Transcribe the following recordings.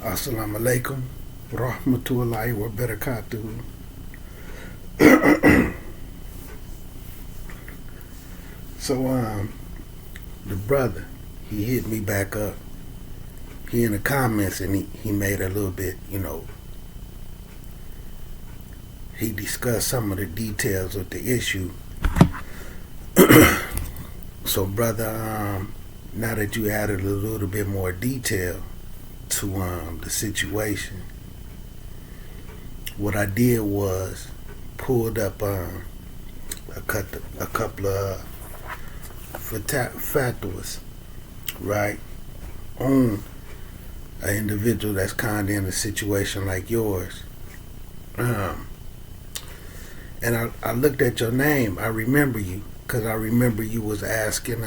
Assalamu alaikum, rahmatullahi wa barakatuh. So, the brother, he hit me back up. He in the comments and he made a little bit, he discussed some of the details of the issue. So, brother, now that you added a little bit more detail to the situation, what I did was pulled up a couple of fatwas, right, on an individual that's kind of in a situation like yours. And I looked at your name. I remember you because I remember you was asking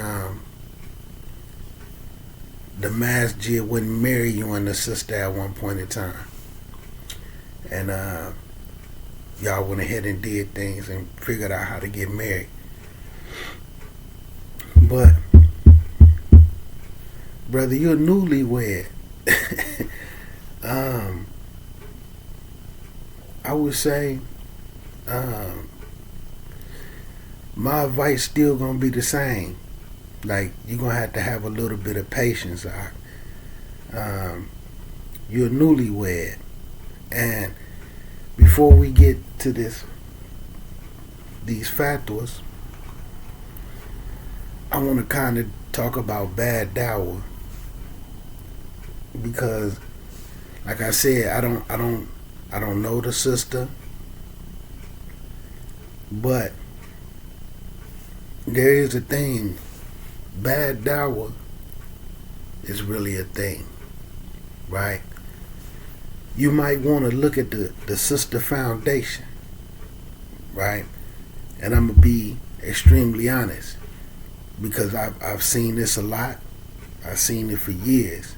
the masjid wouldn't marry you and the sister at one point in time. And y'all went ahead and did things and figured out how to get married. But, brother, you're newlywed. I would say my advice still gonna be the same. Like, you're gonna have a little bit of patience. You're newlywed, and before we get to these fatwas, I want to kind of talk about bad dawah, because, like I said, I don't know the sister, but there is a thing. Bad dawah is really a thing, right? You might want to look at the sister foundation, right? And I'm gonna be extremely honest, because I've seen this a lot. I've seen it for years.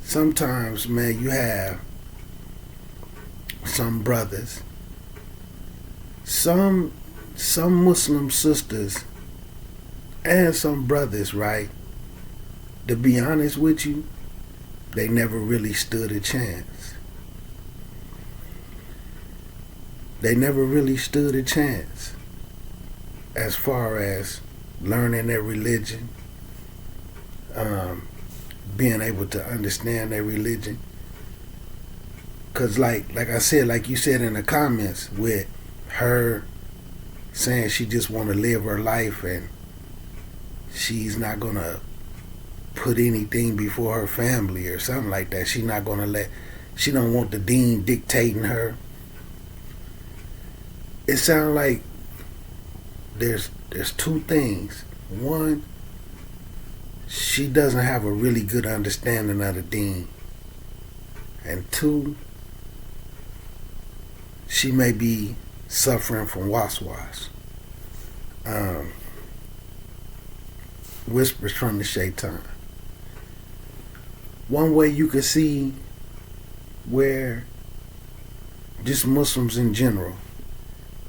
Sometimes, man, you have some brothers, some Muslim sisters, and some brothers, right? To be honest with you, they never really stood a chance. They never really stood a chance as far as learning their religion, being able to understand their religion. Because like I said, like you said in the comments, with her saying she just want to live her life and she's not going to put anything before her family or something like that. She don't want the deen dictating her. It sounds like there's two things. One, she doesn't have a really good understanding of the deen. And two, she may be suffering from waswas. Whispers from the shaitan. One way you could see where just Muslims in general,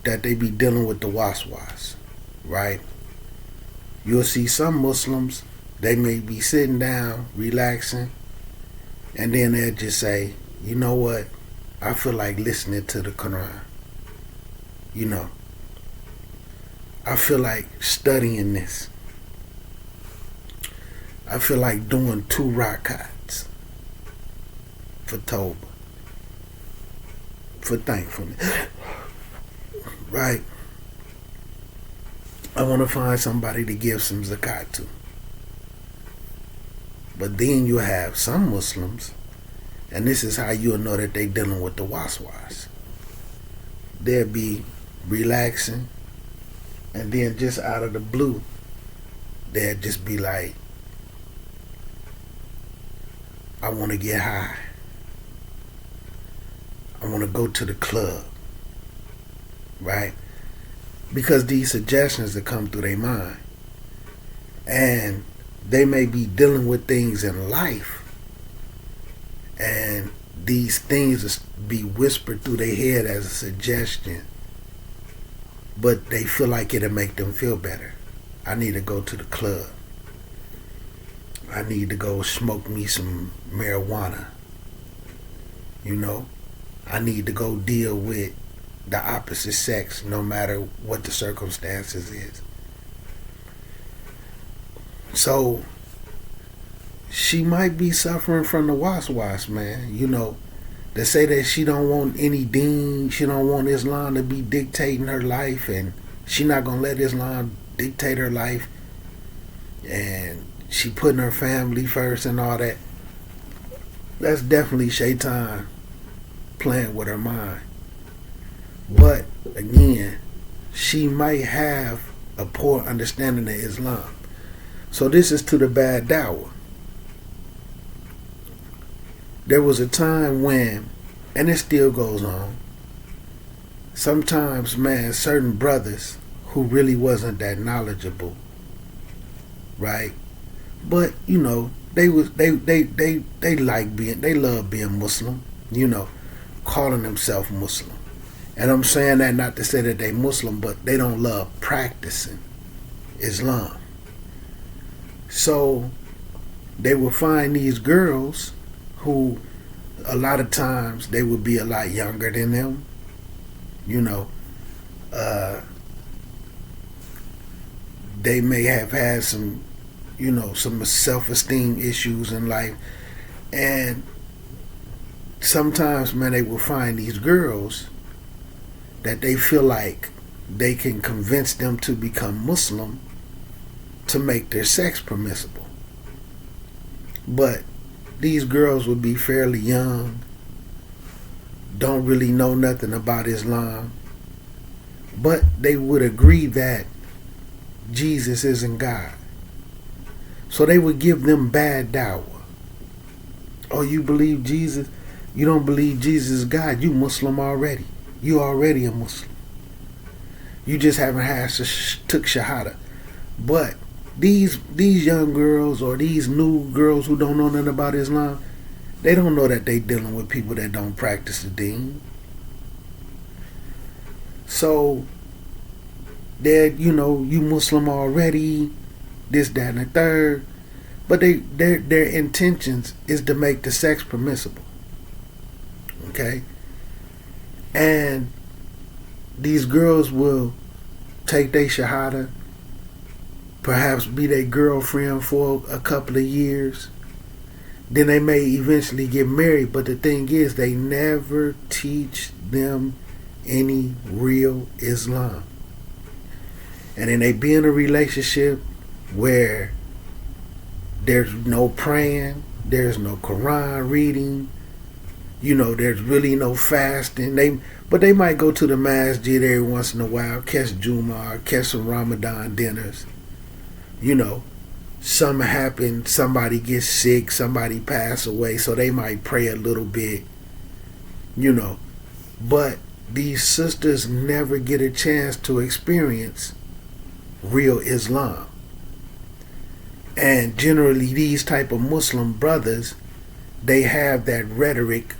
that they be dealing with the waswas, right? You'll see some Muslims, they may be sitting down, relaxing, and then they'll just say, you know what, I feel like listening to the Quran. I feel like studying this. I feel like doing 2 rakats for Tawbah, for thankfulness, right? I want to find somebody to give some zakat to. But then you have some Muslims, and this is how you'll know that they dealing with the waswas. They'll be relaxing, and then just out of the blue, they'll just be like, I want to get high. I want to go to the club, right? Because these suggestions that come through their mind, and they may be dealing with things in life, and these things be whispered through their head as a suggestion, but they feel like it'll make them feel better. I need to go to the club. I need to go smoke me some marijuana. You know, I need to go deal with the opposite sex no matter what the circumstances is. So she might be suffering from the was-was, man. You know, to say that she don't want any deen, she don't want Islam to be dictating her life, and she not gonna let Islam dictate her life, and she putting her family first and all that. That's definitely Shaitan playing with her mind. But again, she might have a poor understanding of Islam. So this is to the bad Dawah. There was a time when, and it still goes on, sometimes, man, certain brothers who really wasn't that knowledgeable, right? But you know, they love being Muslim, you know, calling themselves Muslim. And I'm saying that not to say that they Muslim, but they don't love practicing Islam. So they will find these girls who a lot of times they would be a lot younger than them, you know. They may have had some, you know, some self-esteem issues in life, and sometimes, man, they will find these girls that they feel like they can convince them to become Muslim to make their sex permissible. But these girls would be fairly young, don't really know nothing about Islam, but they would agree that Jesus isn't God. So they would give them bad dawah. Oh, you believe Jesus? You don't believe Jesus is God. You Muslim already. You already a Muslim. You just haven't took Shahada. But these young girls or these new girls who don't know nothing about Islam, they don't know that they dealing with people that don't practice the deen. So they're, you know, you Muslim already, this, that, and the third. But their intentions is to make the sex permissible. Okay? And these girls will take their Shahada, perhaps be their girlfriend for a couple of years. Then they may eventually get married, but the thing is, they never teach them any real Islam. And then they be in a relationship where there's no praying, there's no Quran reading, you know, there's really no fasting. But they might go to the masjid every once in a while, catch Jummah, catch some Ramadan dinners. You know, something happen, somebody gets sick, somebody pass away, so they might pray a little bit, you know. But these sisters never get a chance to experience real Islam. And generally these type of Muslim brothers, they have that rhetoric,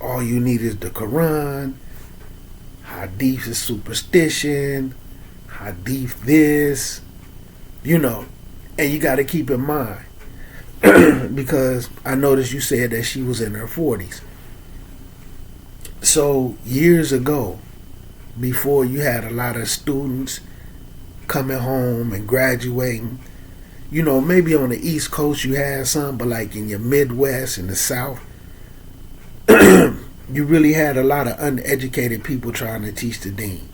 all you need is the Quran, hadith is superstition, hadith this, you know. And you got to keep in mind, because I noticed you said that she was in her 40s. So years ago, before you had a lot of students coming home and graduating, you know, maybe on the East Coast you had some, but like in your Midwest and the South, you really had a lot of uneducated people trying to teach the deen.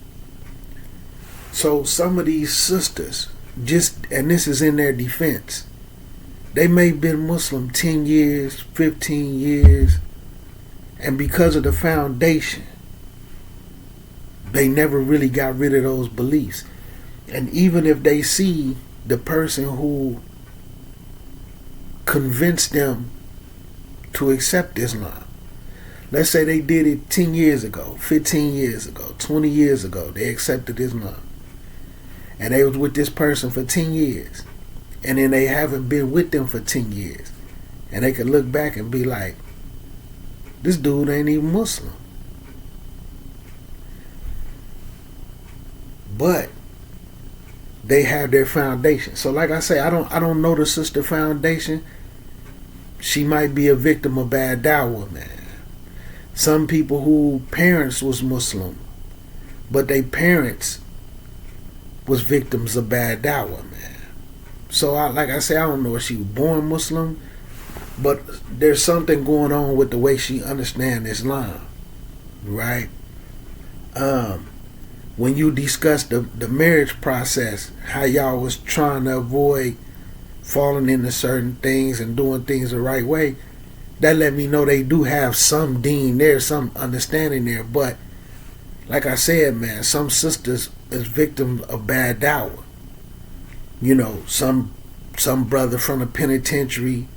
So some of these sisters, and this is in their defense, they may have been Muslim 10 years, 15 years, and because of the foundation, they never really got rid of those beliefs. And even if they see the person who convinced them to accept Islam, let's say they did it 10 years ago, 15 years ago, 20 years ago, they accepted Islam. And they was with this person for 10 years. And then they haven't been with them for 10 years. And they could look back and be like, this dude ain't even Muslim. But they have their foundation. So like I say, I don't know the sister foundation. She might be a victim of bad dawah, man. Some people who parents was Muslim, but they parents was victims of bad dawah, man. So like I say, I don't know if she was born Muslim, but there's something going on with the way she understands Islam, right? When you discuss the marriage process, how y'all was trying to avoid falling into certain things and doing things the right way, that let me know they do have some deen there, some understanding there. But like I said, man, some sisters is victims of bad dawah. You know, some brother from the penitentiary,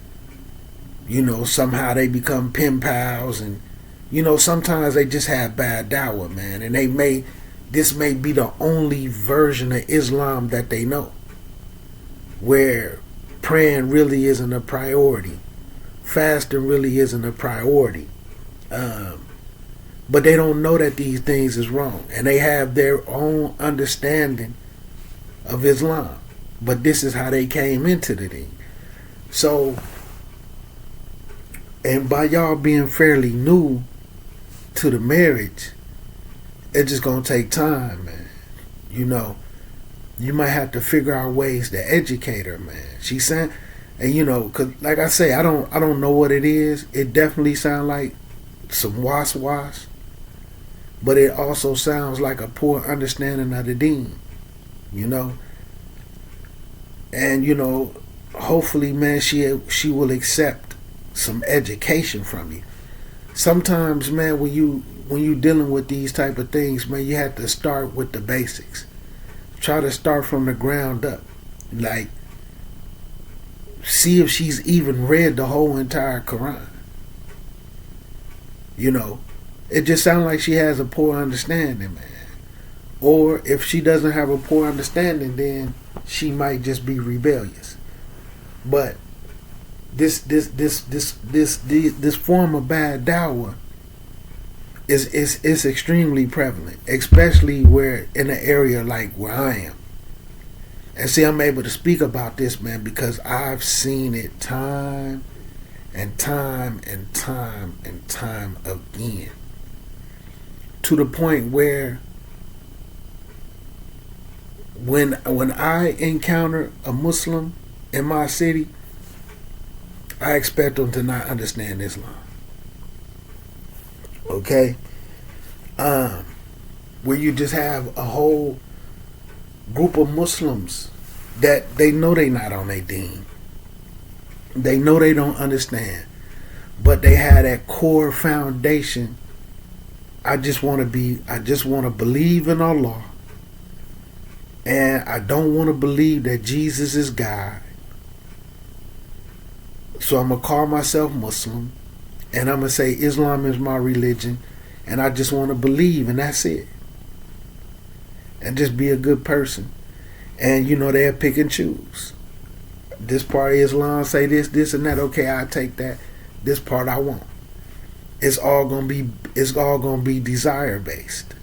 you know, somehow they become pen pals, and you know, sometimes they just have bad dawah, man, and this may be the only version of Islam that they know, where praying really isn't a priority, fasting really isn't a priority, but they don't know that these things is wrong, and they have their own understanding of Islam, but this is how they came into the thing. So, and by y'all being fairly new to the marriage, it's just gonna take time, man. You know, you might have to figure out ways to educate her, man. She saying, and you know, cause like I say, I don't know what it is. It definitely sounds like some was, but it also sounds like a poor understanding of the deen, you know. And you know, hopefully, man, she will accept some education from you. Sometimes, man, when you dealing with these type of things, man, you have to start with the basics. Try to start from the ground up. Like, see if she's even read the whole entire Quran. You know, it just sounds like she has a poor understanding, man. Or if she doesn't have a poor understanding, then she might just be rebellious. But this form of bad dawah is extremely prevalent, especially where in an area like where I am. And see, I'm able to speak about this, man, because I've seen it time and time and time and time again, to the point where when I encounter a Muslim in my city, I expect them to not understand Islam. Okay? Where you just have a whole group of Muslims that they know they not on their deen. They know they don't understand. But they have that core foundation. I just want to believe in Allah. And I don't want to believe that Jesus is God. So I'm going to call myself Muslim, and I'm going to say Islam is my religion, and I just want to believe, and that's it. And just be a good person. And you know, they'll pick and choose. This part of Islam say this and that. Okay, I'll take that. This part I won't. It's all gonna be desire based.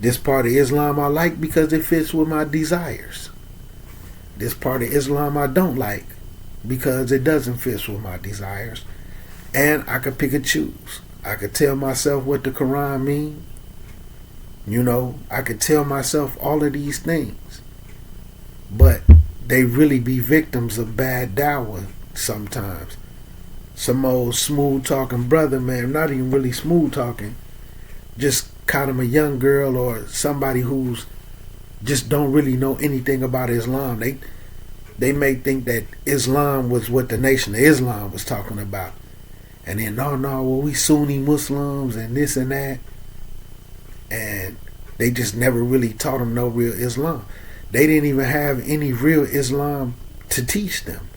This part of Islam I like because it fits with my desires. This part of Islam I don't like because it doesn't fit with my desires. And I could pick and choose. I could tell myself what the Quran means. You know, I could tell myself all of these things. But they really be victims of bad dawah sometimes. Some old smooth talking brother, man, not even really smooth talking, just kind of a young girl or somebody who's just don't really know anything about Islam. They may think that Islam was what the Nation of Islam was talking about. And then, no, well, we Sunni Muslims and this and that. And they just never really taught them no real Islam. They didn't even have any real Islam to teach them.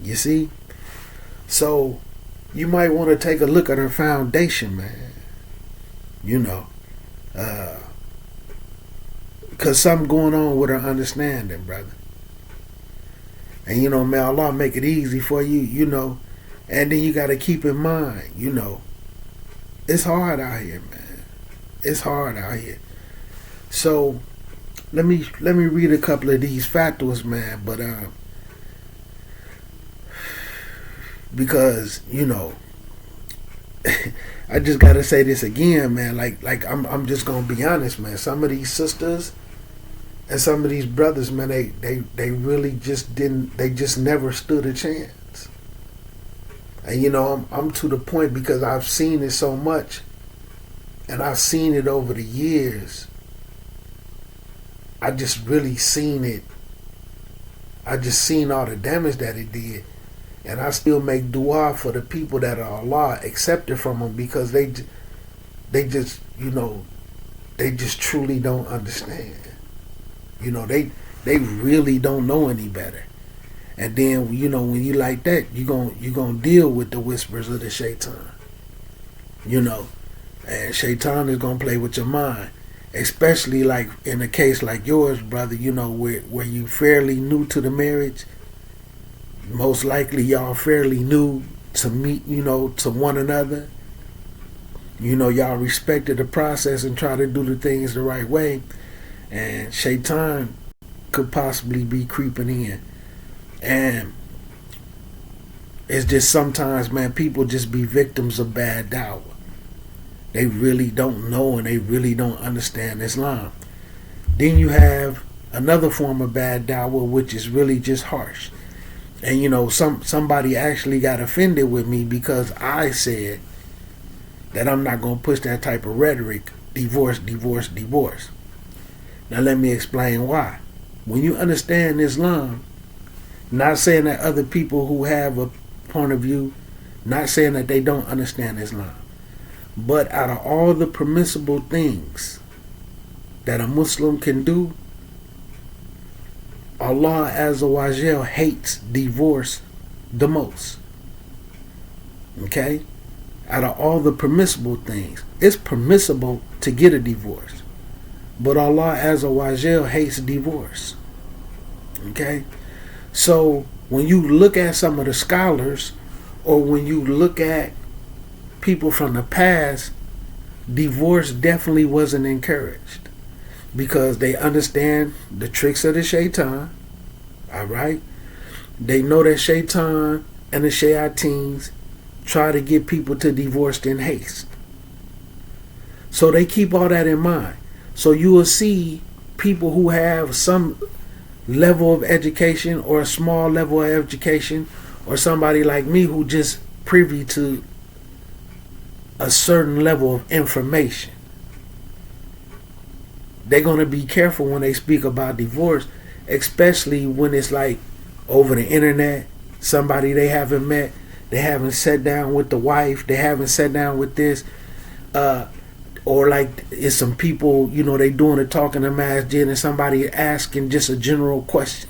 You see? So, you might want to take a look at her foundation, man. You know. Because something going on with her understanding, brother. And, you know, may Allah make it easy for you, you know. And then you got to keep in mind, you know, it's hard out here, man. It's hard out here. So, let me read a couple of these fatwas, man. But because I just gotta say this again, man. Like I'm just gonna be honest, man. Some of these sisters and some of these brothers, man, they really just didn't. They just never stood a chance. And I'm to the point because I've seen it so much, and I've seen it over the years. I just really seen it. I just seen all the damage that it did. And I still make dua for the people that are Allah accepted from them, because they just they just truly don't understand. They really don't know any better. And then when you like that, you gonna deal with the whispers of the shaitan. And shaitan is gonna play with your mind, especially like in a case like yours, brother. Where you fairly new to the marriage. Most likely y'all fairly new to meet, to one another. Y'all respected the process and try to do the things the right way. And shaitan could possibly be creeping in. And it's just sometimes, man, people just be victims of bad dawah. They really don't know and they really don't understand Islam. Then you have another form of bad dawah, which is really just harsh. And somebody actually got offended with me because I said that I'm not going to push that type of rhetoric, divorce, divorce, divorce. Now let me explain why. When you understand Islam, not saying that other people who have a point of view, not saying that they don't understand Islam, but out of all the permissible things that a Muslim can do, Allah Azza wa Jal hates divorce the most. Okay? Out of all the permissible things, it's permissible to get a divorce. But Allah Azza wa Jal hates divorce. Okay? So when you look at some of the scholars, or when you look at people from the past, divorce definitely wasn't encouraged. Because they understand the tricks of the shaitan. Alright? They know that shaitan and the shayateens try to get people to divorce in haste. So they keep all that in mind. So you will see people who have some level of education or a small level of education, or somebody like me who just privy to a certain level of information. They're going to be careful when they speak about divorce, especially when it's like over the internet, somebody they haven't met, they haven't sat down with the wife, they haven't sat down with this, or like it's some people, they doing a talk in the masjid and somebody asking just a general question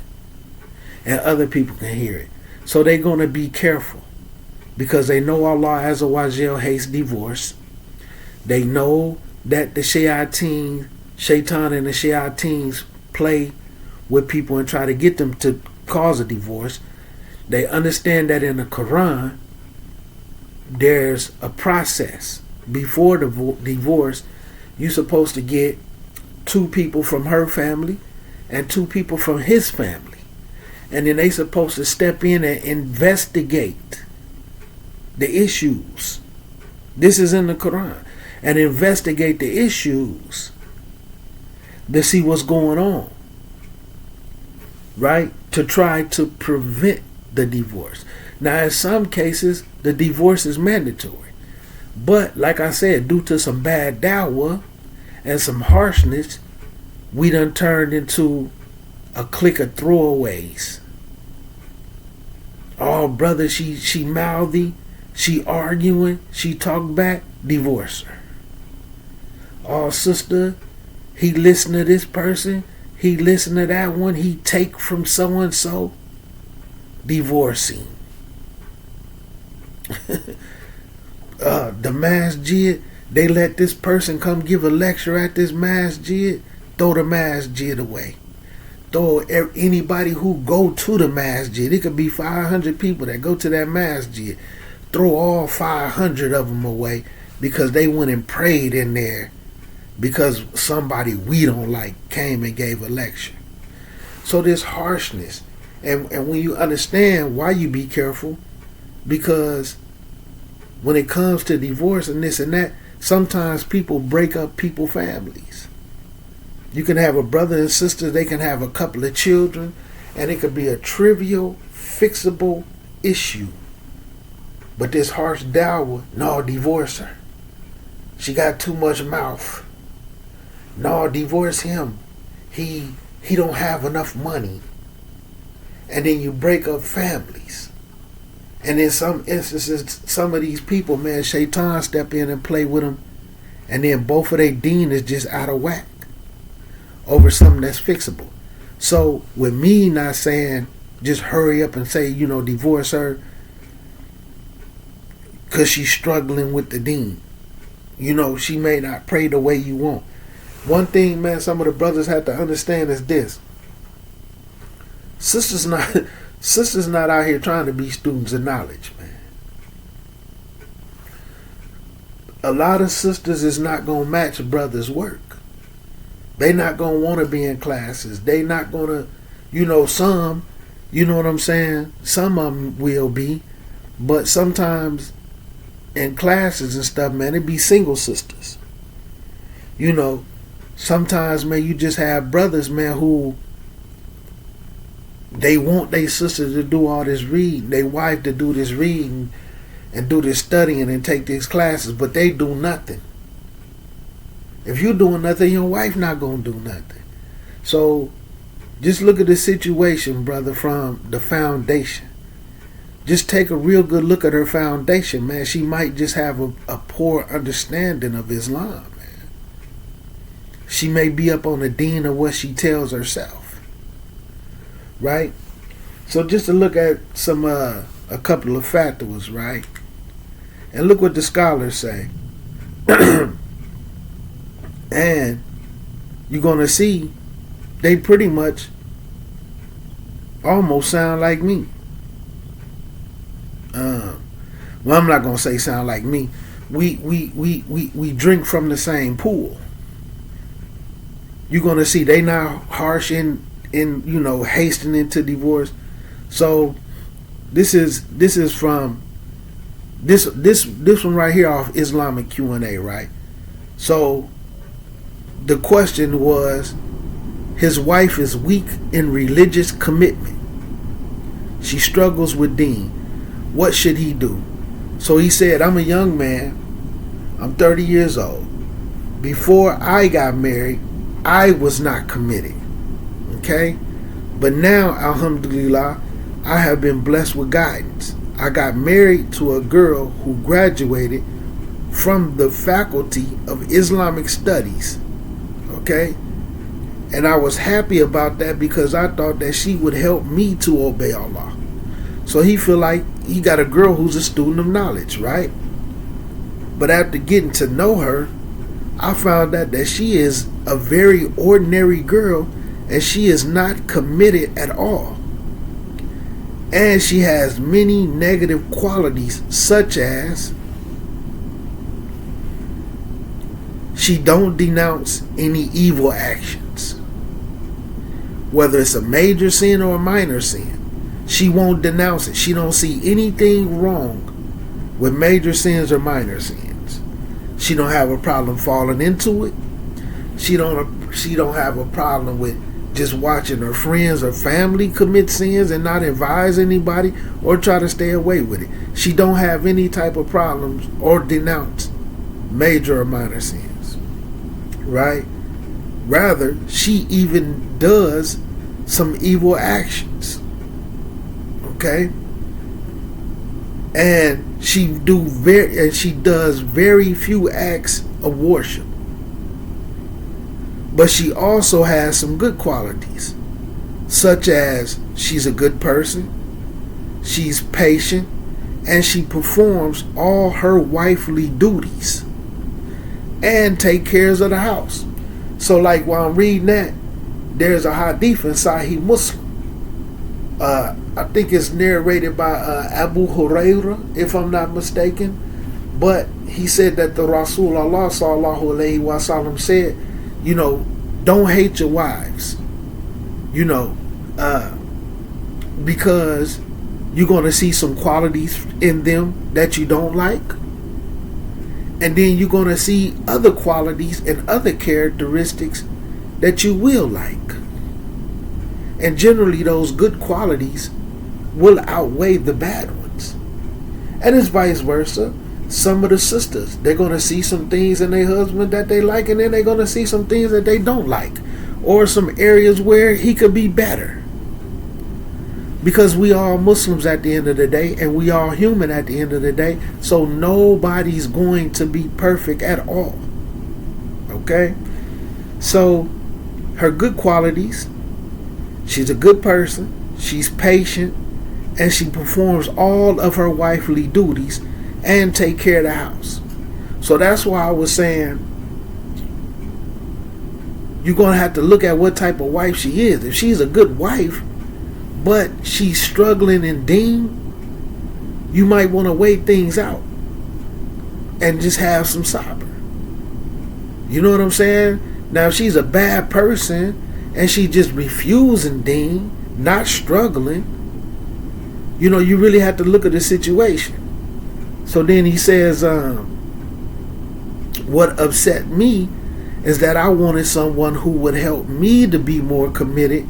and other people can hear it. So they're going to be careful because they know Allah Azza wa Jal hates divorce. They know that the Shaitan and the shayateens play with people and try to get them to cause a divorce. They understand that in the Quran, there's a process. Before the divorce, you're supposed to get 2 people from her family and 2 people from his family. And then they supposed to step in and investigate the issues. This is in the Quran. And investigate the issues to see what's going on, right? To try to prevent the divorce. Now, in some cases, the divorce is mandatory. But, like I said, due to some bad dawah and some harshness, we done turned into a clique of throwaways. Oh, brother, she mouthy, she arguing, she talk back, divorce her. Oh, sister, he listen to this person, he listen to that one, he take from so-and-so, divorcing. The masjid, they let this person come give a lecture at this masjid, throw the masjid away. Throw anybody who go to the masjid, it could be 500 people that go to that masjid, throw all 500 of them away because they went and prayed in there because somebody we don't like came and gave a lecture. So this harshness, and when you understand why you be careful, because when it comes to divorce and this and that, sometimes people break up people's families. You can have a brother and sister, they can have a couple of children, and it could be a trivial, fixable issue. But this harsh Dawah, no, divorce her. She got too much mouth. No, divorce him. He don't have enough money. And then you break up families. And in some instances, some of these people, man, Shaitan step in and play with them, and then both of their deen is just out of whack over something that's fixable. So with me not saying just hurry up and say, divorce her because she's struggling with the deen. She may not pray the way you want. One thing, man, some of the brothers have to understand is this. Sisters not out here trying to be students of knowledge, man. A lot of sisters is not going to match brothers' work. They not going to want to be in classes. They not going to, some, you know what I'm saying? Some of them will be. But sometimes in classes and stuff, man, it be single sisters. Sometimes, man, you just have brothers, man, who they want their sisters to do all this reading, their wife to do this reading and do this studying and take these classes, but they do nothing. If you doing nothing, your wife not going to do nothing. So just look at the situation, brother, from the foundation. Just take a real good look at her foundation, man. She might just have a poor understanding of Islam, man. She may be up on the deen of what she tells herself. Right? So just to look at some a couple of fatwas, right? And look what the scholars say. And you're going to see they pretty much almost sound like me. Well, I'm not going to say sound like me. We drink from the same pool. You're going to see they not harsh in hastening to divorce. So this is from this one right here off Islamic Q&A, right? So the question was, his wife is weak in religious commitment. She struggles with deen. What should he do? So he said, I'm a young man. I'm 30 years old. Before I got married, I was not committed. Okay? But now, alhamdulillah, I have been blessed with guidance. I got married to a girl who graduated from the Faculty of Islamic Studies. Okay? And I was happy about that because I thought that she would help me to obey Allah. So he feel like he got a girl who's a student of knowledge, right? But after getting to know her, I found out that she is a very ordinary girl and she is not committed at all. And she has many negative qualities, such as she don't denounce any evil actions. Whether it's a major sin or a minor sin, she won't denounce it. She don't see anything wrong with major sins or minor sins. She don't have a problem falling into it. She don't have a problem with just watching her friends or family commit sins and not advise anybody or try to stay away with it. She don't have any type of problems or denounce major or minor sins. Right? Rather, she even does some evil actions. Okay? And she does very few acts of worship. But she also has some good qualities, such as she's a good person, she's patient, and she performs all her wifely duties and take care of the house. So like while I'm reading that, there's a hadith in Sahih Muslim. I think it's narrated by Abu Hurairah, if I'm not mistaken. But he said that the Rasul Allah sallallahu alaihi wasallam said, don't hate your wives, because you're going to see some qualities in them that you don't like. And then you're going to see other qualities and other characteristics that you will like. And generally those good qualities will outweigh the bad ones. And it's vice versa. Some of the sisters, they're going to see some things in their husband that they like, and then they're going to see some things that they don't like, or some areas where he could be better. Because we are Muslims at the end of the day, and we are human at the end of the day, so nobody's going to be perfect at all. Okay? So, her good qualities: she's a good person, she's patient, and she performs all of her wifely duties and take care of the house. So that's why I was saying you're going to have to look at what type of wife she is. If she's a good wife, but she's struggling in deen, you might want to weigh things out and just have some sabr. You know what I'm saying? Now, if she's a bad person and she just refusing deen, not struggling, you really have to look at the situation. So then he says, what upset me is that I wanted someone who would help me to be more committed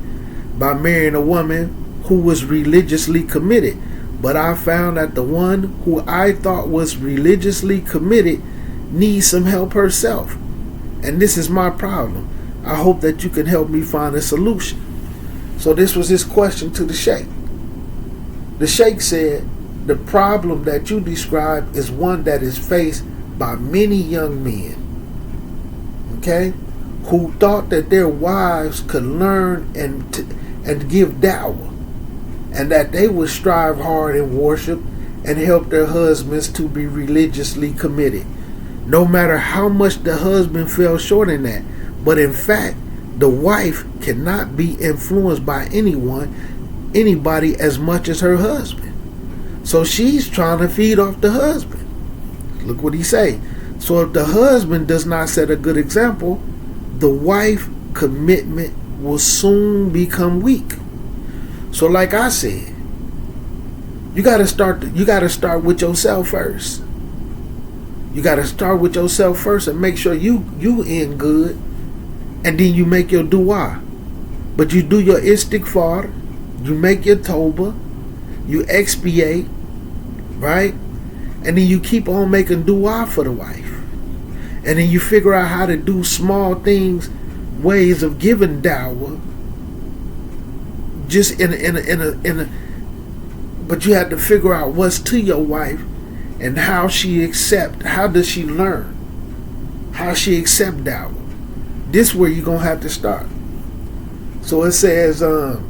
by marrying a woman who was religiously committed. But I found that the one who I thought was religiously committed needs some help herself. And this is my problem. I hope that you can help me find a solution. So this was his question to the Sheikh. The Sheikh said, the problem that you describe is one that is faced by many young men, okay, who thought that their wives could learn and give dawah, and that they would strive hard in worship and help their husbands to be religiously committed, no matter how much the husband fell short in that. But in fact, the wife cannot be influenced by anybody as much as her husband. So she's trying to feed off the husband. Look what he say. So if the husband does not set a good example, the wife commitment will soon become weak. So like I said, you gotta start with yourself first. You gotta start with yourself first and make sure you in good, and then you make your dua. But you do your istighfar, you make your tawbah, you expiate, right? And then you keep on making dua for the wife. And then you figure out how to do small things, ways of giving dawah. Just but you have to figure out what's to your wife and how does she learn? How she accept dawah. This is where you're gonna have to start. So it says, so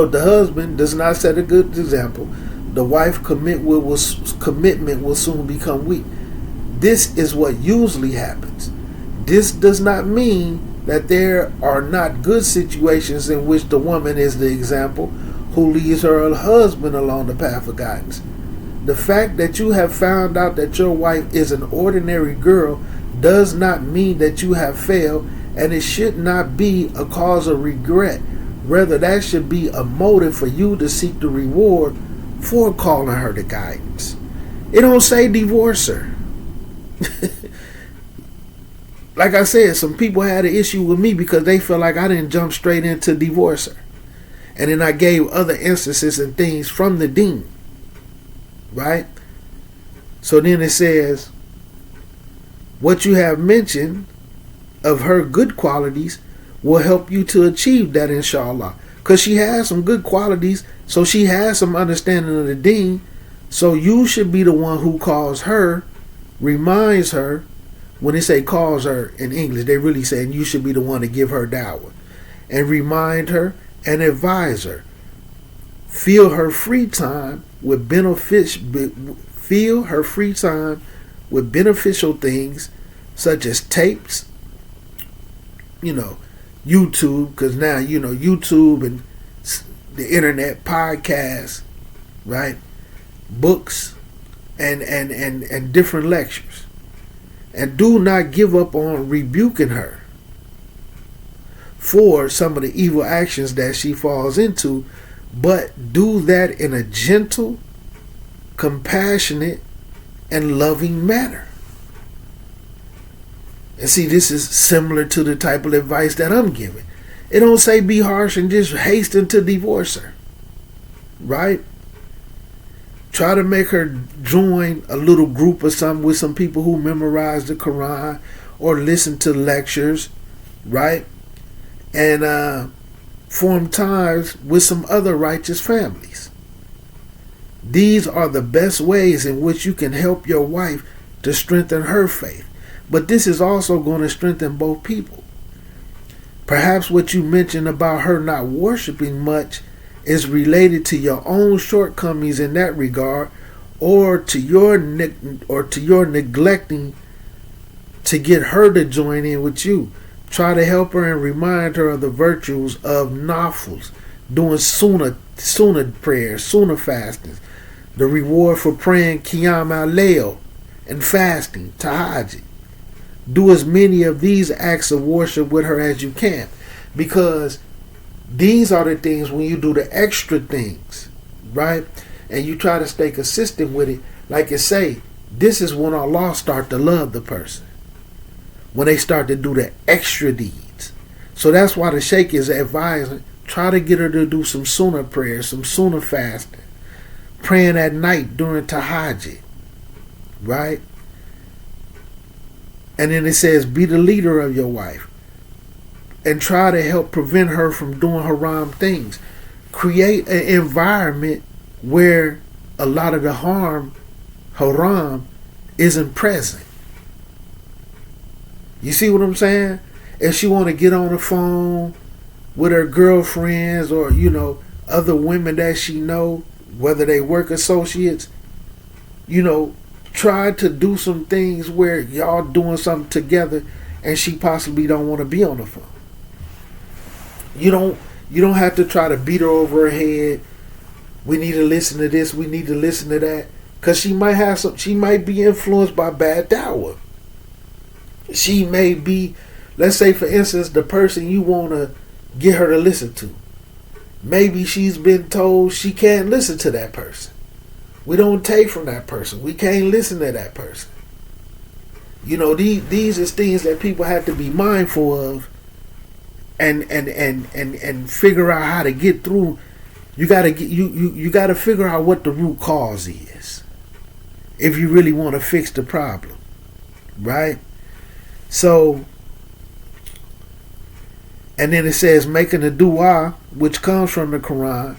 if the husband does not set a good example, the wife commitment will soon become weak. This is what usually happens. This does not mean that there are not good situations in which the woman is the example who leads her husband along the path of guidance. The fact that you have found out that your wife is an ordinary girl does not mean that you have failed, and it should not be a cause of regret. Rather, that should be a motive for you to seek the reward for calling her to guidance. It don't say divorce her. Like I said, some people had an issue with me because they felt like I didn't jump straight into divorce her. And then I gave other instances and things from the deen. Right? So then it says, what you have mentioned of her good qualities will help you to achieve that, inshallah. Because she has some good qualities, so she has some understanding of the deen. So you should be the one who calls her, reminds her. When they say calls her in English, they really saying you should be the one to give her dawah and remind her and advise her. Fill her free time with beneficial things such as tapes, YouTube, because now YouTube and the internet, podcasts, right? Books, and different lectures. And do not give up on rebuking her for some of the evil actions that she falls into, but do that in a gentle, compassionate, and loving manner. And see, this is similar to the type of advice that I'm giving. It don't say be harsh and just hasten to divorce her, right? Try to make her join a little group or something with some people who memorize the Quran or listen to lectures, right? And form ties with some other righteous families. These are the best ways in which you can help your wife to strengthen her faith. But this is also going to strengthen both people. Perhaps what you mentioned about her not worshiping much is related to your own shortcomings in that regard, or to your neglecting to get her to join in with you. Try to help her and remind her of the virtues of nafils, doing sunnah prayers, sunnah fasting, the reward for praying qiyam al-layl and fasting, tahajjud. Do as many of these acts of worship with her as you can, because these are the things when you do the extra things, right? And you try to stay consistent with it. Like it say, this is when Allah start to love the person. When they start to do the extra deeds. So that's why the Sheikh is advising, try to get her to do some sunnah prayers, some sunnah fasting, praying at night during tahajjud, right? And then it says, be the leader of your wife. And try to help prevent her from doing haram things. Create an environment where a lot of the haram, isn't present. You see what I'm saying? If she want to get on the phone with her girlfriends or, other women that she know, whether they work associates, try to do some things where y'all doing something together and she possibly don't want to be on the phone. You don't have to try to beat her over her head. We need to listen to this. We need to listen to that. Because she might be influenced by bad dawah. She may be, let's say for instance, the person you want to get her to listen to. Maybe she's been told she can't listen to that person. We don't take from that person. We can't listen to that person. These are things that people have to be mindful of. And figure out how to get through. You gotta figure out what the root cause is if you really want to fix the problem, right? So, and then it says, making a dua, which comes from the Quran,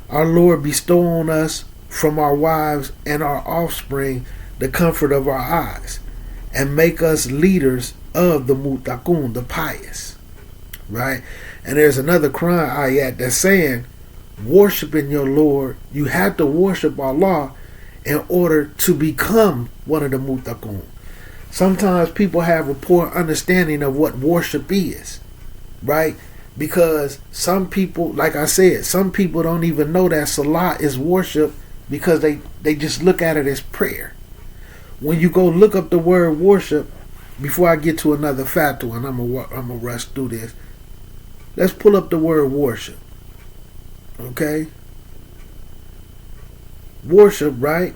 our Lord bestow on us from our wives and our offspring the comfort of our eyes, and make us leaders of the muttaqun, the pious. Right? And there's another Quran ayat that's saying, worshiping your Lord, you have to worship Allah in order to become one of the muttaqun. Sometimes people have a poor understanding of what worship is, right? Because some people, like I said, some people don't even know that Salah is worship because they just look at it as prayer. When you go look up the word worship, before I get to another fatwa, and I'm gonna rush through this, let's pull up the word worship. Okay? Worship, right,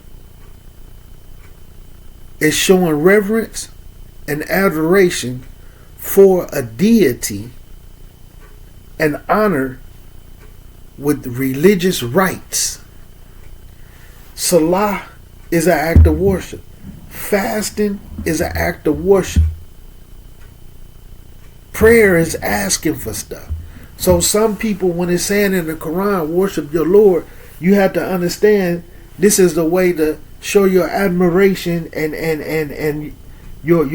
is showing reverence and adoration for a deity and honor with religious rites. Salah is an act of worship. Fasting is an act of worship. Prayer is asking for stuff. So some people, when it's saying in the Quran, worship your Lord, you have to understand this is the way to show your admiration and your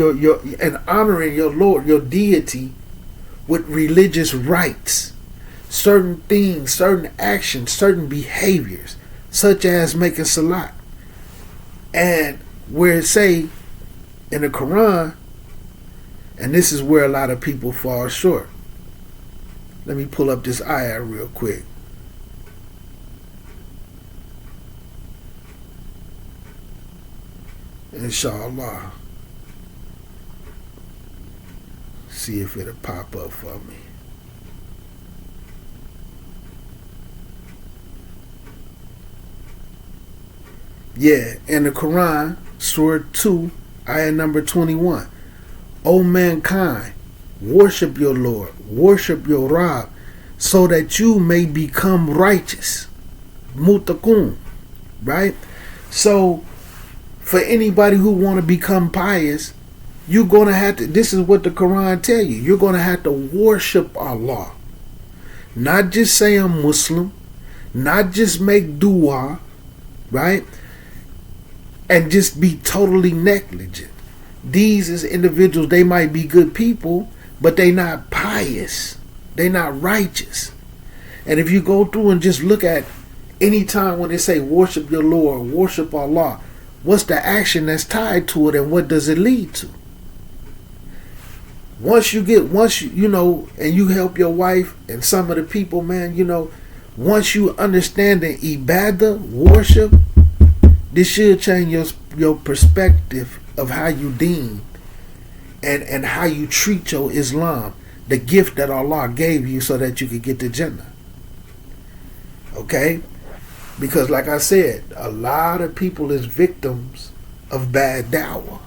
and honoring your Lord, your deity, with religious rites, certain things, certain actions, certain behaviors, such as making salat. And where it say in the Quran, and this is where a lot of people fall short. Let me pull up this ayah real quick. Inshallah. See if it'll pop up for me. Yeah, in the Quran, Surah 2, ayah number 21. O mankind, worship your Lord, worship your Rabb, so that you may become righteous. Muttaqun. Right? So, for anybody who want to become pious, you're going to have to, this is what the Quran tell you, you're going to have to worship Allah. Not just say I'm Muslim, not just make dua, right? And just be totally negligent. These as individuals, they might be good people, but they not pious. They not righteous. And if you go through and just look at any time when they say worship your Lord, worship Allah, what's the action that's tied to it and what does it lead to? Once you know, and you help your wife and some of the people, man, you know, once you understand the ibadah, worship, this should change your perspective of how you deem and how you treat your Islam, the gift that Allah gave you so that you could get to Jannah. Okay? Because like I said, a lot of people is victims of bad dawah.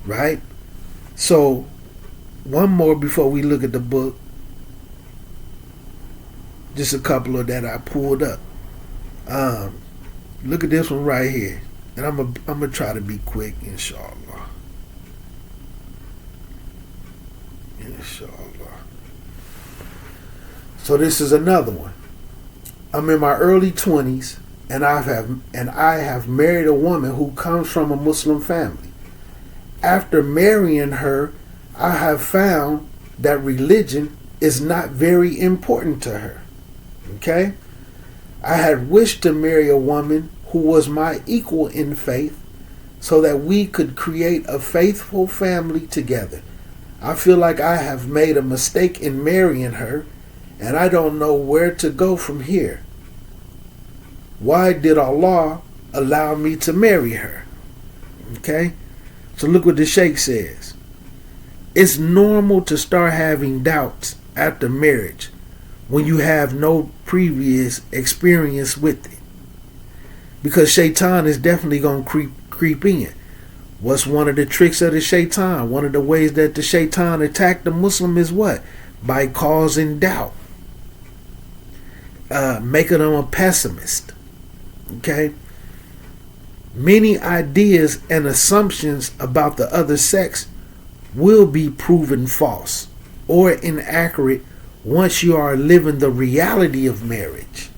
Right? So, one more before we look at the book. Just a couple of that I pulled up. Look at this one right here. And I'm gonna try to be quick, inshallah. Inshallah. So this is another one. I'm in my early 20s and I have married a woman who comes from a Muslim family. After marrying her, I have found that religion is not very important to her. Okay? I had wished to marry a woman who was my equal in faith so that we could create a faithful family together. I feel like I have made a mistake in marrying her and I don't know where to go from here. Why did Allah allow me to marry her? Okay? So look what the Sheikh says. It's normal to start having doubts after marriage when you have no previous experience with it. Because shaitan is definitely going to creep in. What's one of the tricks of the shaitan? One of the ways that the shaitan attacked the Muslim is what? By causing doubt. Making them a pessimist. Okay? Many ideas and assumptions about the other sex will be proven false or inaccurate once you are living the reality of marriage.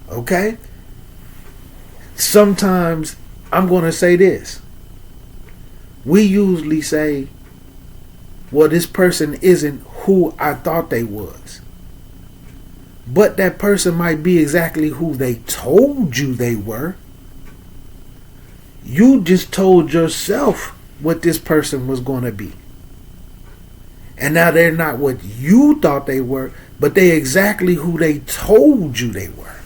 Okay? Sometimes I'm going to say this. We usually say, well, this person isn't who I thought they was. But that person might be exactly who they told you they were. You just told yourself what this person was going to be. And now they're not what you thought they were, but they're exactly who they told you they were.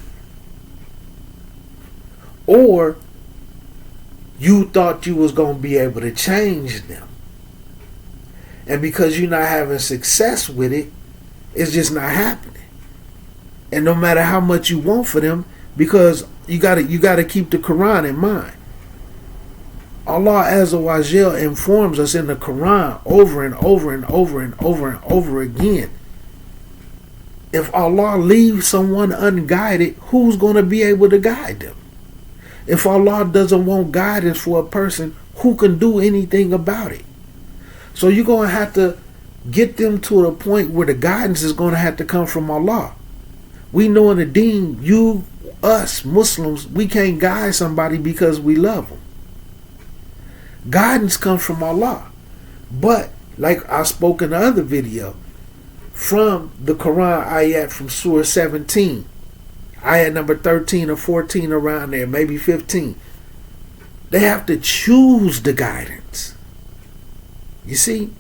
Or you thought you was going to be able to change them. And because you're not having success with it, it's just not happening. And no matter how much you want for them, because you gotta keep the Quran in mind. Allah Azza wa Jal informs us in the Quran over and over and over and over and over again. If Allah leaves someone unguided, who's going to be able to guide them? If Allah doesn't want guidance for a person, who can do anything about it? So you're going to have to get them to a point where the guidance is going to have to come from Allah. We know in the deen, us Muslims, we can't guide somebody because we love them. Guidance comes from Allah. But, like I spoke in the other video, from the Quran ayat from Surah 17, ayat number 13 or 14 around there, maybe 15, they have to choose the guidance. You see?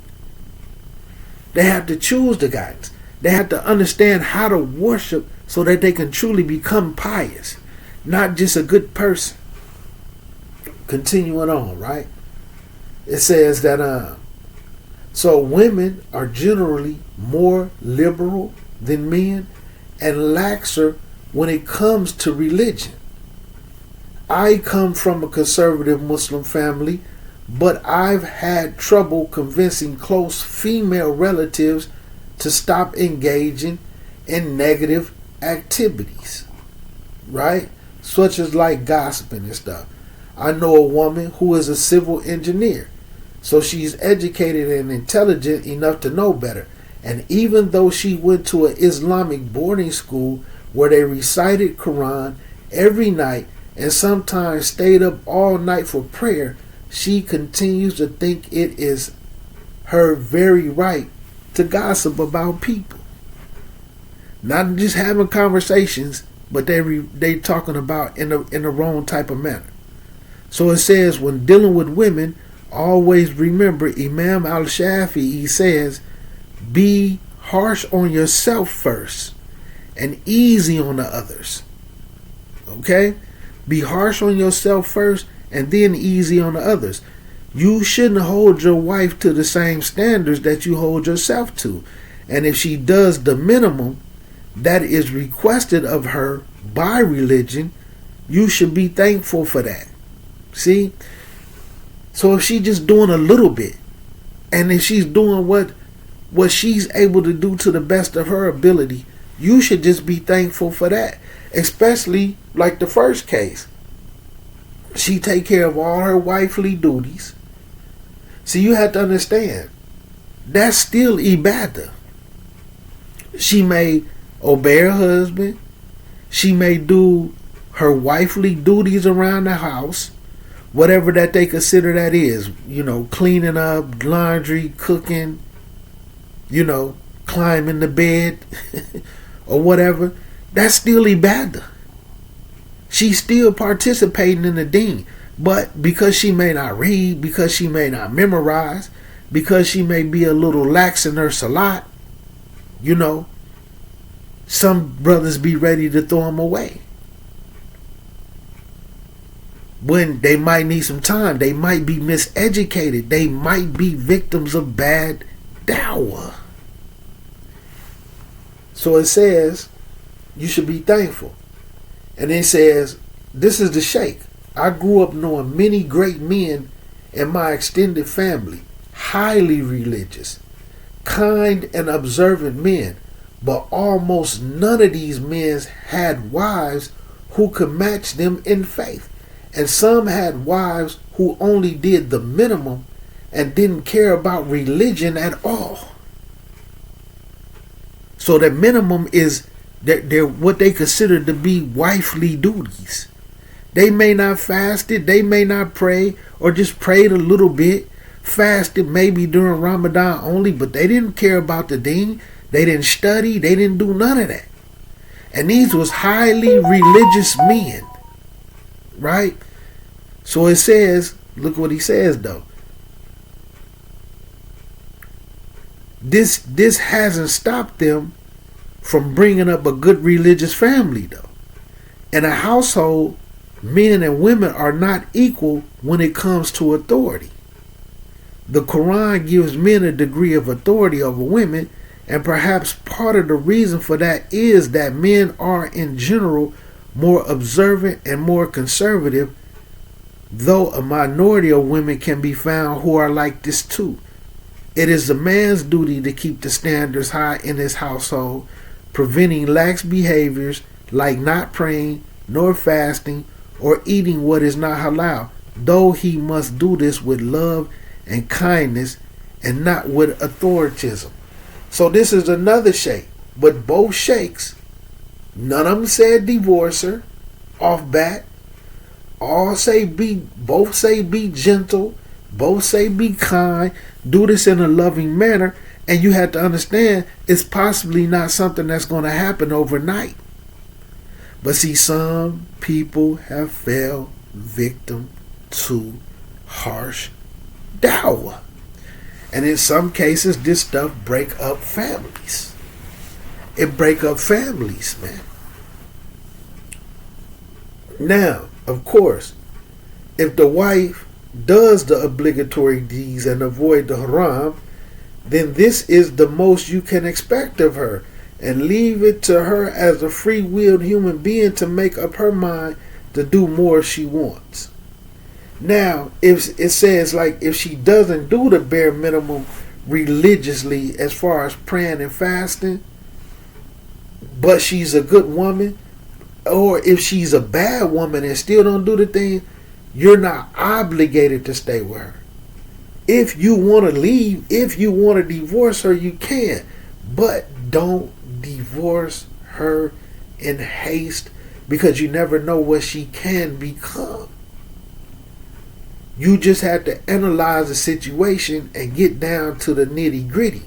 They have to choose the guidance. They have to understand how to worship so that they can truly become pious, not just a good person. continuing on, right? It says that so women are generally more liberal than men and laxer when it comes to religion. I come from a conservative Muslim family, but I've had trouble convincing close female relatives to stop engaging in negative activities, right? Such as like gossiping and stuff. I know a woman who is a civil engineer, so she's educated and intelligent enough to know better. And even though she went to an Islamic boarding school where they recited Quran every night and sometimes stayed up all night for prayer, she continues to think it is her very right to gossip about people. Not just having conversations, but they talking about in the wrong type of manner. So it says, when dealing with women, always remember Imam al-Shafi'i says, be harsh on yourself first and easy on the others. Okay? Be harsh on yourself first and then easy on the others. You shouldn't hold your wife to the same standards that you hold yourself to. And if she does the minimum that is requested of her by religion, you should be thankful for that. See? So if she's just doing a little bit, and if she's doing what she's able to do to the best of her ability, you should just be thankful for that. Especially like the first case. She take care of all her wifely duties. See, you have to understand, that's still ibadah. She may obey her husband. She may do her wifely duties around the house, whatever that they consider that is. You know, cleaning up, laundry, cooking, you know, climbing the bed or whatever. That's still ibadah. She's still participating in the deen. But because she may not read, because she may not memorize, because she may be a little lax in her salat, you know, some brothers be ready to throw them away. When they might need some time, they might be miseducated, they might be victims of bad dawah. So it says, you should be thankful. And it says, this is the Sheikh. I grew up knowing many great men in my extended family, highly religious, kind and observant men, but almost none of these men had wives who could match them in faith. And some had wives who only did the minimum and didn't care about religion at all. So the minimum is they're what they consider to be wifely duties. They may not fast it, they may not pray, or just prayed a little bit, fasted maybe during Ramadan only, but they didn't care about the deen. They didn't study, they didn't do none of that. And these was highly religious men, right? So it says, look what he says though. This hasn't stopped them from bringing up a good religious family though. In a household, men and women are not equal when it comes to authority. The Quran gives men a degree of authority over women, and perhaps part of the reason for that is that men are in general more observant and more conservative, though a minority of women can be found who are like this too. It is a man's duty to keep the standards high in his household, preventing lax behaviors like not praying, nor fasting, or eating what is not halal, though he must do this with love and kindness and not with authoritism. So this is another sheikh, but both sheikhs, none of them said divorce her off bat. Both say be gentle, both say be kind, do this in a loving manner, and you have to understand it's possibly not something that's going to happen overnight. But see, some people have fell victim to harsh dawah. And in some cases, this stuff break up families. It break up families, man. Now, of course, if the wife does the obligatory deeds and avoid the haram, then this is the most you can expect of her, and leave it to her as a free-willed human being to make up her mind to do more if she wants. Now, if it says, like, if she doesn't do the bare minimum religiously as far as praying and fasting, but she's a good woman, or if she's a bad woman and still don't do the thing, you're not obligated to stay with her. If you want to leave, if you want to divorce her, you can. But don't divorce her in haste, because you never know what she can become. You just have to analyze the situation and get down to the nitty gritty.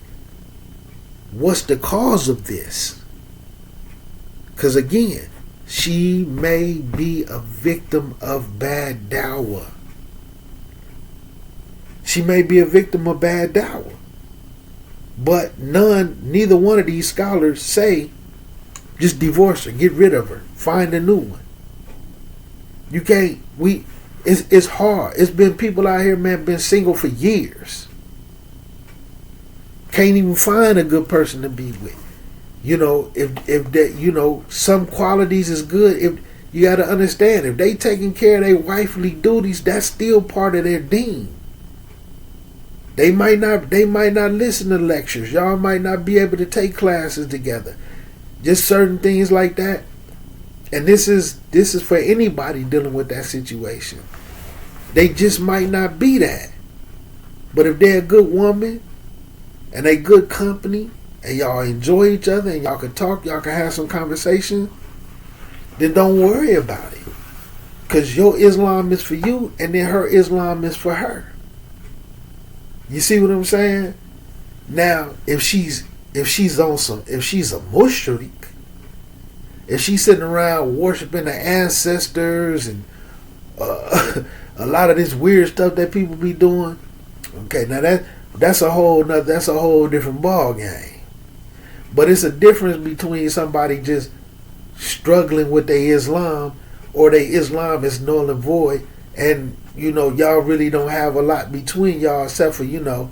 What's the cause of this? Because again, she may be a victim of bad dawah. She may be a victim of bad dawah. But neither one of these scholars say, just divorce her, get rid of her, find a new one. You can't, it's hard. It's been people out here, man, been single for years. Can't even find a good person to be with. You know, if that, you know, some qualities is good. If you got to understand, if they taking care of their wifely duties, that's still part of their deen. They might not listen to lectures. Y'all might not be able to take classes together. Just certain things like that. And this is for anybody dealing with that situation. They just might not be that. But if they're a good woman and they good company, and y'all enjoy each other, and y'all can talk, y'all can have some conversation, then don't worry about it. Because your Islam is for you, and then her Islam is for her. You see what I'm saying? Now, if she's a mushrik, if she's sitting around worshiping the ancestors and a lot of this weird stuff that people be doing, okay, now that's a whole different ball game. But it's a difference between somebody just struggling with their Islam, or their Islam is null and void, and you know y'all really don't have a lot between y'all except for, you know,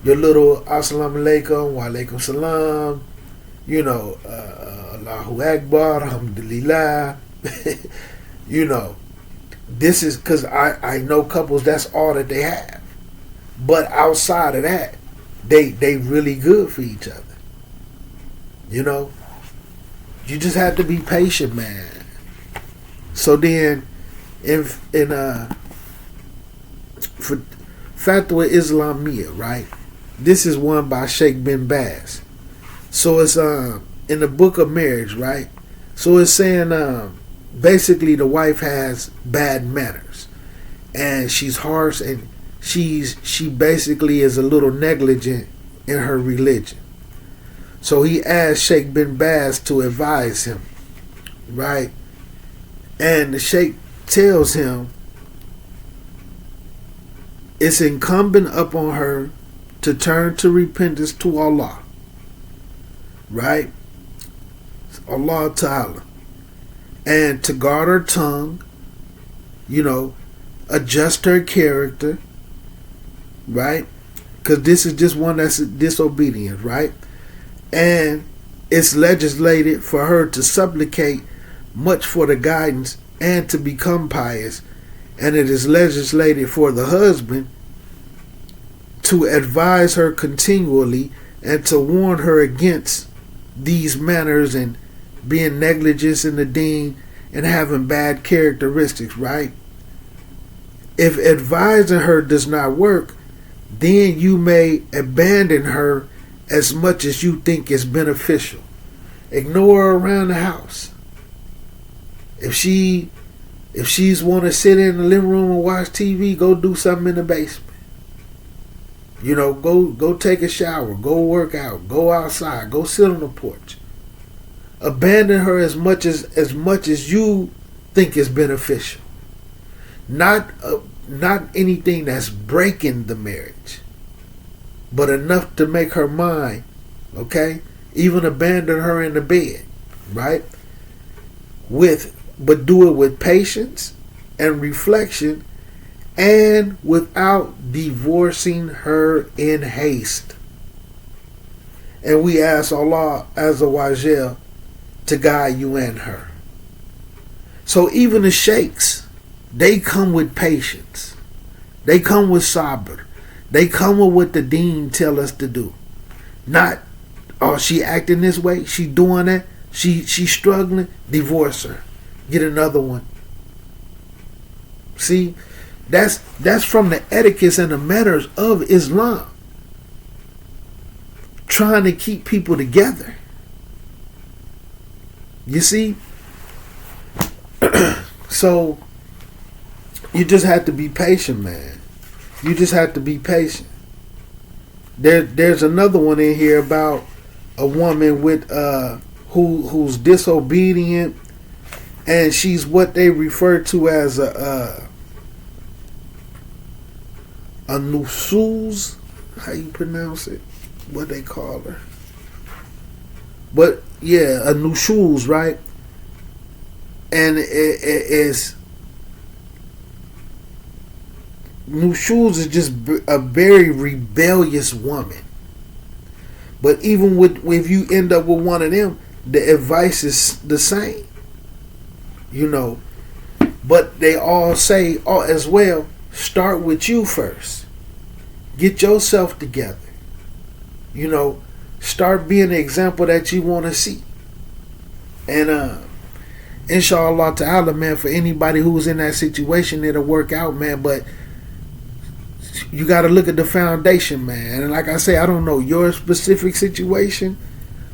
your little assalamu alaikum, wa alaikum salam, you know, Allahu Akbar, alhamdulillah. You know, this is because I know couples that's all that they have, but outside of that, they really good for each other. You know, you just have to be patient, man. So then, for Fatwa Islamiyah, right? This is one by Sheikh bin Baz. So it's in the book of marriage, right? So it's saying basically the wife has bad manners, and she's harsh, and she basically is a little negligent in her religion. So he asked Sheikh bin Baz to advise him, right? And the Sheikh tells him it's incumbent upon her to turn to repentance to Allah, right? Allah Ta'ala. And to guard her tongue, you know, adjust her character, right? Because this is just one that's disobedient, right? And it's legislated for her to supplicate much for the guidance and to become pious. And it is legislated for the husband to advise her continually and to warn her against these manners and being negligent in the deen and having bad characteristics, right? If advising her does not work, then you may abandon her as much as you think is beneficial. Ignore her around the house. If she's want to sit in the living room and watch TV, go do something in the basement. You know, go take a shower, go work out, go outside, go sit on the porch. Abandon her as much as you think is beneficial. Not anything that's breaking the marriage, but enough to make her mind, okay? Even abandon her in the bed, right? But do it with patience and reflection, and without divorcing her in haste. And we ask Allah Azza wa Jal to guide you and her. So even the sheikhs, they come with patience. They come with sabr. They come with what the deen tell us to do. Not, oh, she acting this way, she doing that, she struggling, divorce her. Get another one. See, that's from the etiquettes and the manners of Islam. Trying to keep people together. You see? So you just have to be patient, man. You just have to be patient. There's another one in here about a woman with who's disobedient, and she's what they refer to as a nushuz. How you pronounce it? What they call her? But yeah, a nushuz, right? And it's nushuz is just a very rebellious woman. But even if you end up with one of them, the advice is the same. You know, but they all say as well, start with you first. Get yourself together. You know, start being the example that you want to see. And inshallah ta'ala, man, for anybody who's in that situation, it'll work out, man. But you got to look at the foundation, man. And like I say, I don't know your specific situation,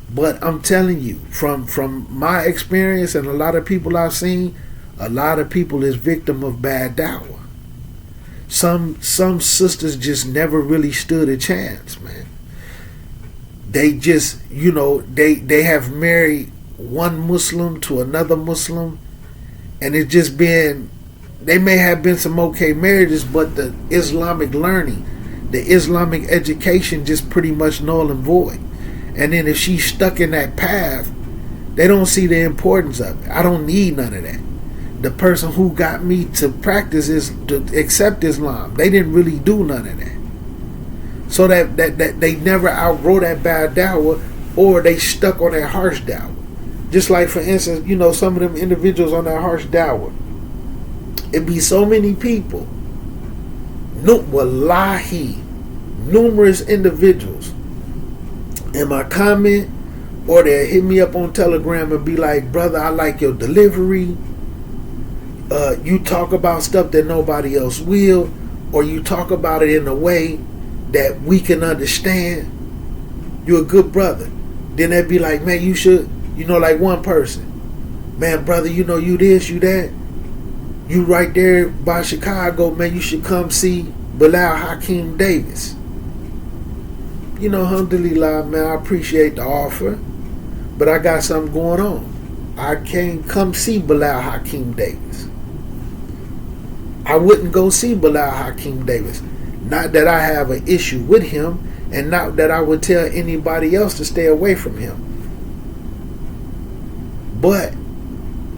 but I'm telling you, from my experience and a lot of people I've seen, a lot of people is victim of bad dawah. Some sisters just never really stood a chance, man. They just, you know, they have married one Muslim to another Muslim, and it's just been, they may have been some okay marriages, but the Islamic learning, the Islamic education just pretty much null and void. And then if she's stuck in that path, they don't see the importance of it. I don't need none of that. The person who got me to practice is to accept Islam. They didn't really do none of that. So that they never outgrow that bad dawah, or they stuck on that harsh dawah. Just like, for instance, you know, some of them individuals on that harsh dawah, it be so many people, wallahi, numerous individuals in my comment, or they'll hit me up on Telegram and be like, brother, I like your delivery. You talk about stuff that nobody else will, or you talk about it in a way that we can understand. You're a good brother. Then they'd be like, man, you should, you know, like one person, man, brother, you know, you this, you that, you right there by Chicago, man, you should come see Bilal Hakeem Davis. You know, alhamdulillah, man, I appreciate the offer, but I got something going on. I can't come see Bilal Hakeem Davis. I wouldn't go see Bilal Hakeem Davis. Not that I have an issue with him, and not that I would tell anybody else to stay away from him. But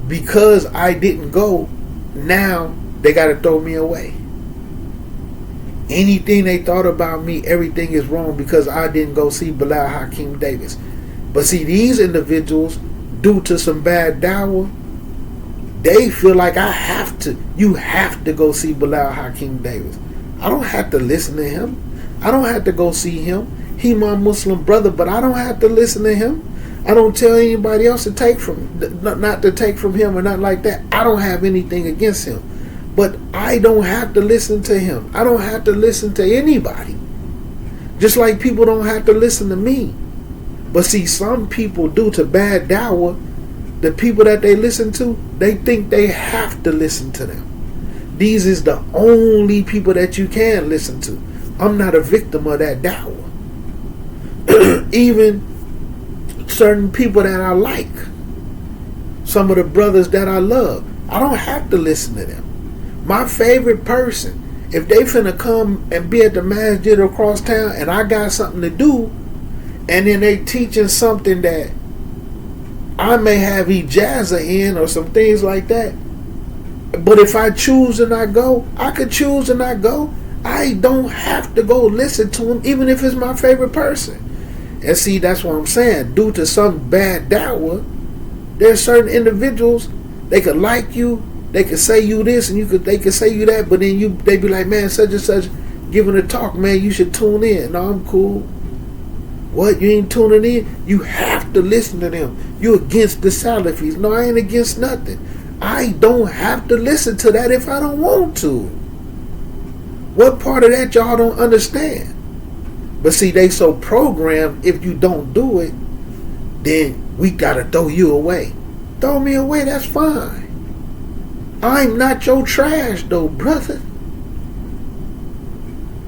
because I didn't go, now they got to throw me away. Anything they thought about me, everything is wrong because I didn't go see Bilal Hakeem Davis. But see, these individuals, due to some bad dawah, they feel like you have to go see Bilal Hakeem Davis. I don't have to listen to him. I don't have to go see him. He my Muslim brother, but I don't have to listen to him. I don't tell anybody else to take from, not to take from him or not like that. I don't have anything against him. But I don't have to listen to him. I don't have to listen to anybody. Just like people don't have to listen to me. But see, some people, due to bad dawah, the people that they listen to, they think they have to listen to them. These is the only people that you can listen to. I'm not a victim of that dawah. Even certain people that I like, some of the brothers that I love, I don't have to listen to them. My favorite person, if they finna come and be at the masjid across town and I got something to do, and then they teaching something that I may have ijazah in or some things like that, But if I choose and I go, I could choose and I go. I don't have to go listen to him, even if it's my favorite person. And see, that's what I'm saying. Due to some bad dawah, there's certain individuals, they could like you, they could say you this, and they could say you that, but then they be like, man, such and such giving a talk, man, you should tune in. No, I'm cool. What, you ain't tuning in? You have to listen to them. You against the Salafis. No, I ain't against nothing. I don't have to listen to that if I don't want to. What part of that y'all don't understand? But see, they so programmed, if you don't do it, then we gotta throw you away. Throw me away, that's fine. I'm not your trash though, brother.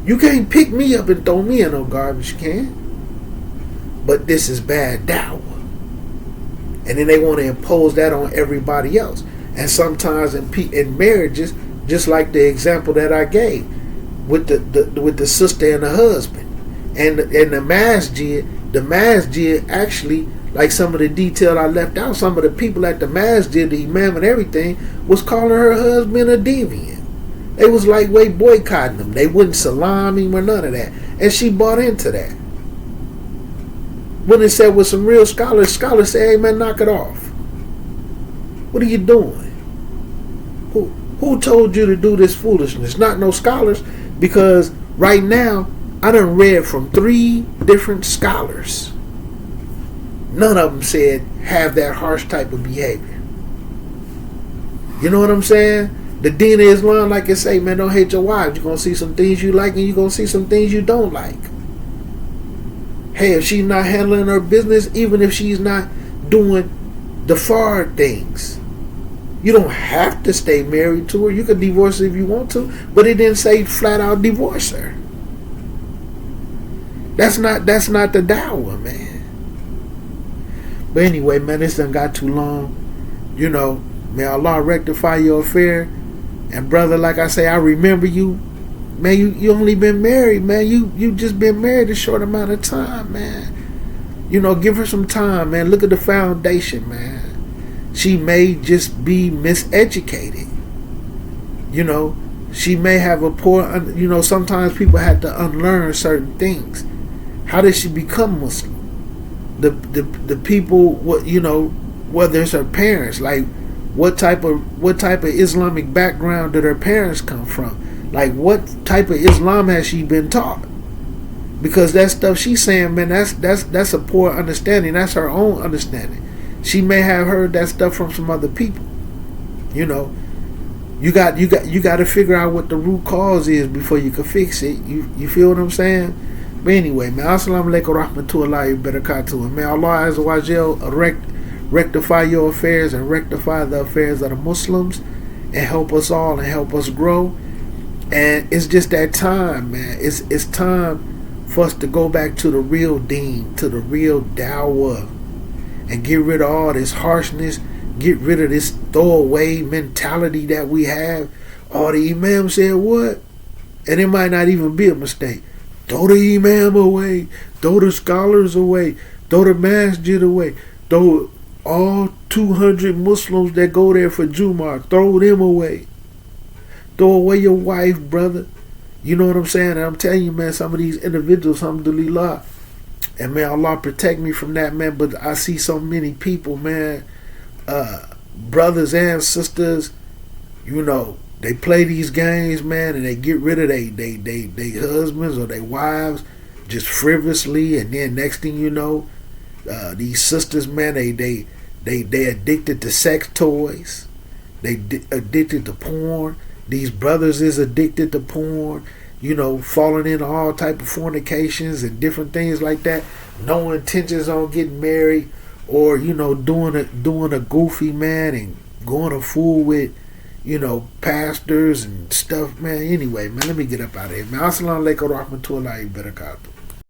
You can't pick me up and throw me in no garbage can. But this is bad dawah. And then they want to impose that on everybody else. And sometimes in marriages, just like the example that I gave, with the sister and the husband. And the masjid actually, like some of the detail I left out, some of the people at the masjid, the imam and everything, was calling her husband a deviant. They was like boycotting him. They wouldn't salam him or none of that. And she bought into that. When it said with some real scholars say, hey man, knock it off. What are you doing? Who told you to do this foolishness? Not no scholars, because right now, I done read from 3 different scholars. None of them said have that harsh type of behavior. You know what I'm saying? The Deen of Islam, like it say, man, don't hate your wives. You're going to see some things you like and you're going to see some things you don't like. Hey, if she's not handling her business, even if she's not doing the far things, you don't have to stay married to her. You can divorce her if you want to, but it didn't say flat out divorce her. That's not the dawah, man. But anyway, man, this done got too long. You know, may Allah rectify your affair. And brother, like I say, I remember you. Man, you only been married, man. You just been married a short amount of time, man. You know, give her some time, man. Look at the foundation, man. She may just be miseducated. You know, she may have a poor, you know, sometimes people have to unlearn certain things. How did she become Muslim? The people, what, you know, whether it's her parents, like what type of Islamic background did her parents come from? Like what type of Islam has she been taught? Because that stuff she's saying, man, that's a poor understanding. That's her own understanding. She may have heard that stuff from some other people. You know, you got to figure out what the root cause is before you can fix it. You feel what I'm saying? But anyway, man, assalamu alaikum rahmatullahi wa barakatuh. And may Allah Azza wa Jal rectify your affairs and rectify the affairs of the Muslims and help us all and help us grow. And it's just that time, man. It's time for us to go back to the real deen, to the real dawah, and get rid of all this harshness, get rid of this throwaway mentality that we have. Oh, the imam said what? And it might not even be a mistake. Throw the imam away. Throw the scholars away. Throw the masjid away. Throw all 200 Muslims that go there for Jumu'ah. Throw them away. Throw away your wife, brother. You know what I'm saying? And I'm telling you, man, some of these individuals, alhamdulillah, and may Allah protect me from that, man. But I see so many people, man, brothers and sisters, you know, they play these games, man, and they get rid of they husbands or their wives just frivolously, and then next thing you know, these sisters, man, they addicted to sex toys, they addicted to porn. These brothers is addicted to porn, you know, falling into all type of fornications and different things like that. No intentions on getting married, or you know, doing a goofy, man, and going a fool with, you know, pastors and stuff, man. Anyway, man, let me get up out of here, man. Assalamu alaikum wa rahmatullahi wa barakatuh.